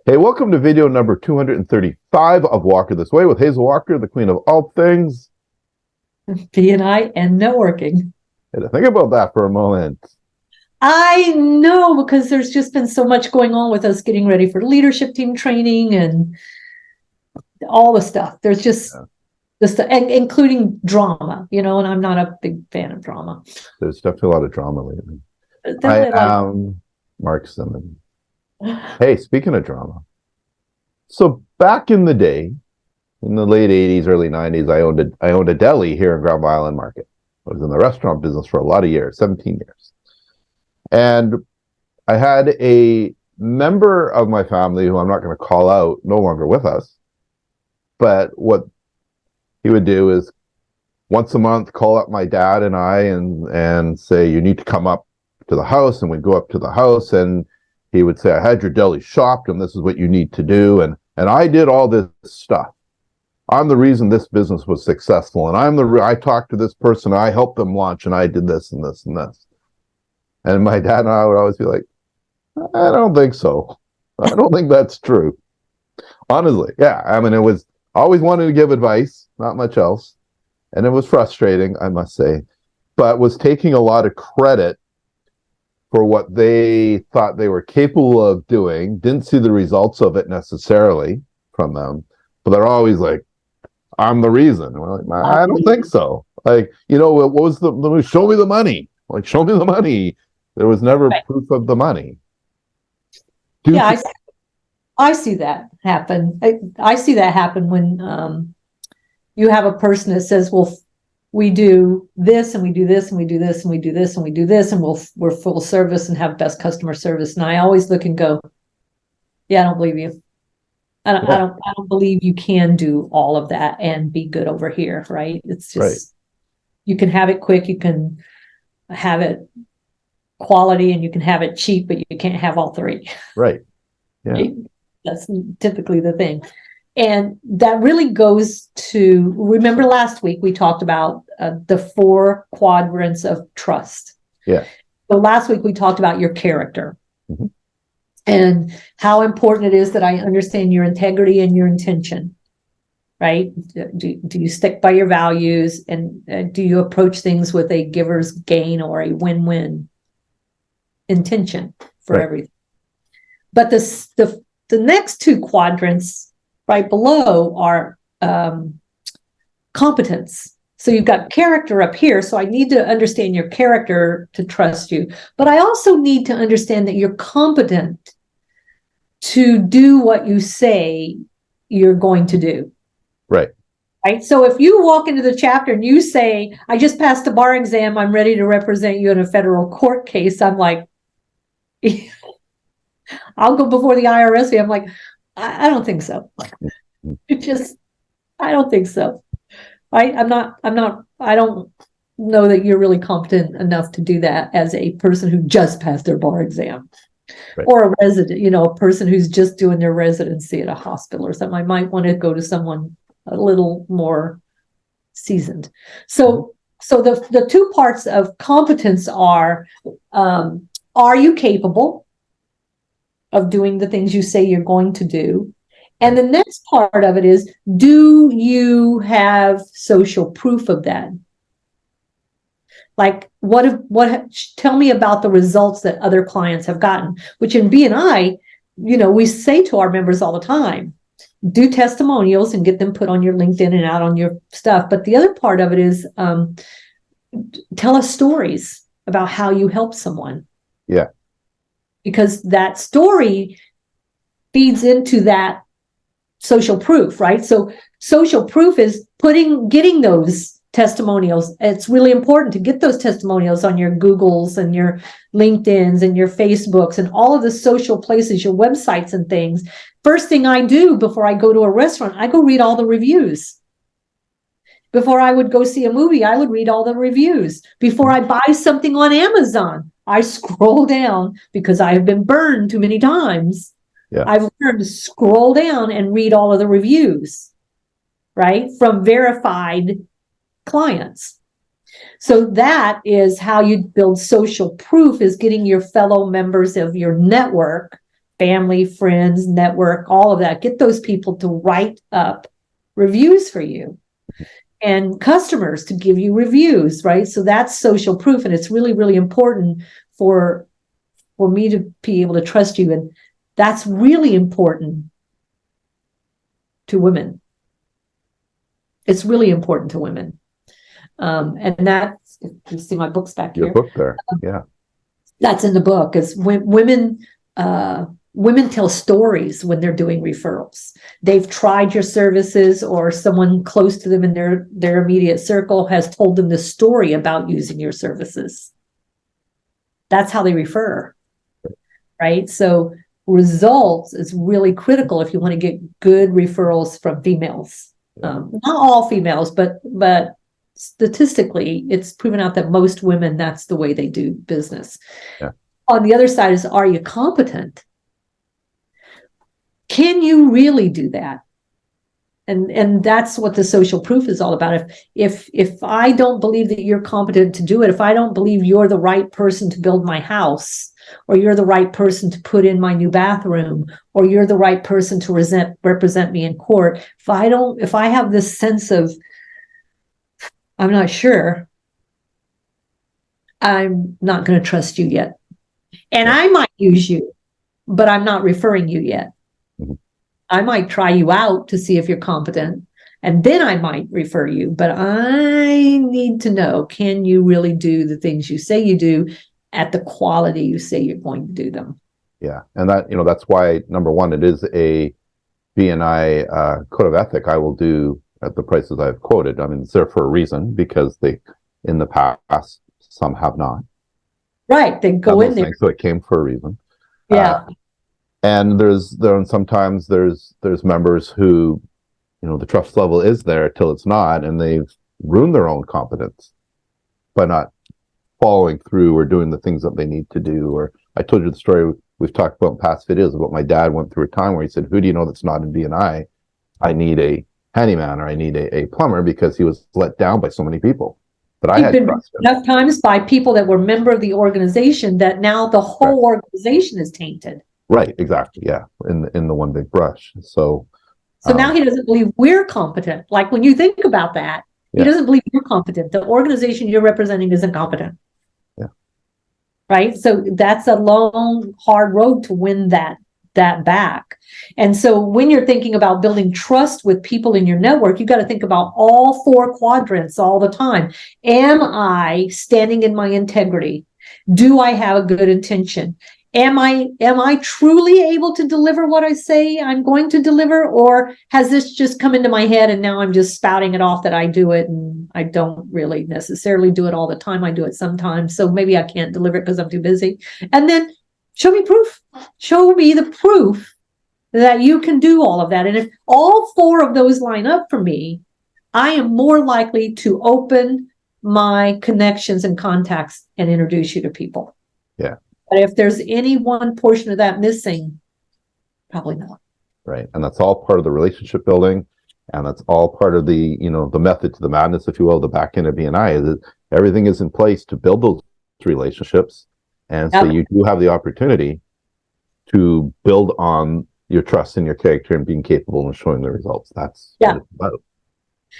Hey, welcome to video number 235 of Walker This Way with Hazel Walker, the queen of all things B&I and networking. Had to think about that for a moment. I know, because there's just been so much going on with us getting ready for leadership team training and all the stuff. There's just this, including drama, and I'm not a big fan of drama. There's definitely a lot of drama lately. Definitely a lot of... Mark Simmons. Hey, speaking of drama. So back in the day, in the late 80s, early 90s, I owned a deli here in Grand Island Market. I was in the restaurant business for a lot of years, 17 years. And I had a member of my family who I'm not going to call out, no longer with us. But what he would do is once a month call up my dad and I and say, you need to come up to the house. And we'd go up to the house and he would say, I had your deli shopped and this is what you need to do. And I did all this stuff. I'm the reason this business was successful. And I talked to this person, I helped them launch, and I did this and this and this. And my dad and I would always be like, I don't think so. I don't think that's true. Honestly, yeah. I mean, it was always wanted to give advice, not much else. And it was frustrating, I must say, but was taking a lot of credit for what they thought they were capable of doing, didn't see the results of it necessarily from them, but they're always like, I'm the reason. And we're like, I don't think so. Like, what was show me the money. Like, show me the money. There was never proof of the money. I see that happen. I see that happen when you have a person that says, well, we do this and we do this and we do this and we do this and we do this and we're full service and have best customer service. And I always look and go, yeah, I don't believe you. I don't believe you can do all of that and be good over here, right? It's just You can have it quick, you can have it quality, and you can have it cheap, but you can't have all three. Right. Yeah. Right? That's typically the thing. And that really goes to, remember last week we talked about the 4 quadrants of trust. Yeah. So last week we talked about your character. Mm-hmm. And how important it is that I understand your integrity and your intention, right? Do you stick by your values, and do you approach things with a giver's gain or a win-win intention for everything? But the next 2 quadrants right below are competence. So you've got character up here. So I need to understand your character to trust you. But I also need to understand that you're competent to do what you say you're going to do. Right. Right. So if you walk into the chapter and you say, I just passed the bar exam, I'm ready to represent you in a federal court case, I'm like, I'll go before the IRS. I'm like, I don't think so. I don't think so. I don't know that you're really competent enough to do that as a person who just passed their bar exam. Right. Or a resident, a person who's just doing their residency at a hospital or something. I might want to go to someone a little more seasoned. So the 2 parts of competence are you capable of doing the things you say you're going to do? And the next part of it is, do you have social proof of that? Like, tell me about the results that other clients have gotten, which in B&I, we say to our members all the time, do testimonials and get them put on your LinkedIn and out on your stuff. But the other part of it is, tell us stories about how you help someone. Yeah. Because that story feeds into that social proof, right? So social proof is getting those testimonials. It's really important to get those testimonials on your Googles and your LinkedIn's and your Facebooks and all of the social places, your websites and things. First thing I do before I go to a restaurant, I go read all the reviews. Before I would go see a movie, I would read all the reviews. Before I buy something on Amazon, I scroll down, because I have been burned too many times. Yeah. I've learned to scroll down and read all of the reviews, right? From verified clients. So that is how you build social proof, is getting your fellow members of your network family, friends, network, all of that. Get those people to write up reviews for you, and customers to give you reviews, right? So that's social proof, and it's really, really important for me to be able to trust you, and that's really important to women. It's really important to women, and that's, you see my books back Your here. book there, yeah. That's in the book. Is women tell stories when they're doing referrals. They've tried your services, or someone close to them in their immediate circle has told them the story about using your services. That's how they refer, right? So results is really critical if you want to get good referrals from females. Not all females, but statistically, it's proven out that most women, that's the way they do business. Yeah. On the other side is, are you competent? Can you really do that? And that's what the social proof is all about. If I don't believe that you're competent to do it, if I don't believe you're the right person to build my house, or you're the right person to put in my new bathroom, or you're the right person to represent me in court, if I have this sense of I'm not sure, I'm not going to trust you yet. And I might use you, but I'm not referring you yet. Mm-hmm. I might try you out to see if you're competent, and then I might refer you. But I need to know, can you really do the things you say you do at the quality you say you're going to do them? Yeah, and that's why, number one, it is a B&I code of ethic I will do at the prices I've quoted. I mean, it's there for a reason, because in the past, some have not. Right, they go in there. So it came for a reason. Yeah. And sometimes there's members who, the trust level is there till it's not, and they've ruined their own competence by not following through or doing the things that they need to do. Or I told you the story we've talked about in past videos about my dad went through a time where he said, who do you know that's not in B&I? I need a handyman, or I need a plumber, because he was let down by so many people. But I had trust enough times by people that were member of the organization that now the whole organization is tainted. Right, exactly. Yeah, in the one big brush. So now he doesn't believe we're competent. Like, when you think about that, he doesn't believe you're competent. The organization you're representing isn't competent. Yeah. Right. So that's a long, hard road to win that back. And so when you're thinking about building trust with people in your network, you got to think about all four quadrants all the time. Am I standing in my integrity? Do I have a good intention? Am I truly able to deliver what I say I'm going to deliver? Or has this just come into my head and now I'm just spouting it off that I do it, and I don't really necessarily do it all the time. I do it sometimes. So maybe I can't deliver it because I'm too busy. And then show me proof. Show me the proof that you can do all of that. And if all four of those line up for me, I am more likely to open my connections and contacts and introduce you to people. Yeah. But if there's any one portion of that missing, probably not. Right. And that's all part of the relationship building. And that's all part of the, the method to the madness, if you will, the back end of B&I, is that everything is in place to build those relationships. And so you do have the opportunity to build on your trust and your character and being capable of showing the results. That's what it's about.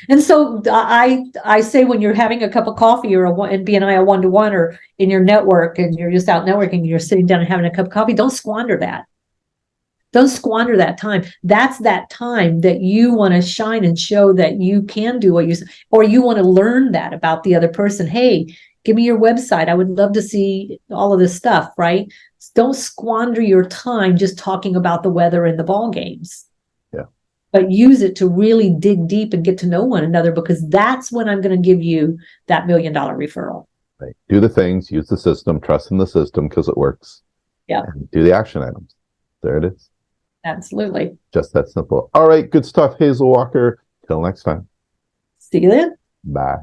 And so I say, when you're having a cup of coffee or in B&I a one-to-one, or in your network and you're just out networking and you're sitting down and having a cup of coffee, don't squander that. Don't squander that time. That's that time that you want to shine and show that you can do what or you want to learn that about the other person. Hey, give me your website. I would love to see all of this stuff, right? Don't squander your time just talking about the weather and the ball games. But use it to really dig deep and get to know one another, because that's when I'm going to give you that $1 million referral. Right. Do the things, use the system, trust in the system because it works. Yeah. And do the action items. There it is. Absolutely. Just that simple. All right. Good stuff, Hazel Walker. Till next time. See you then. Bye.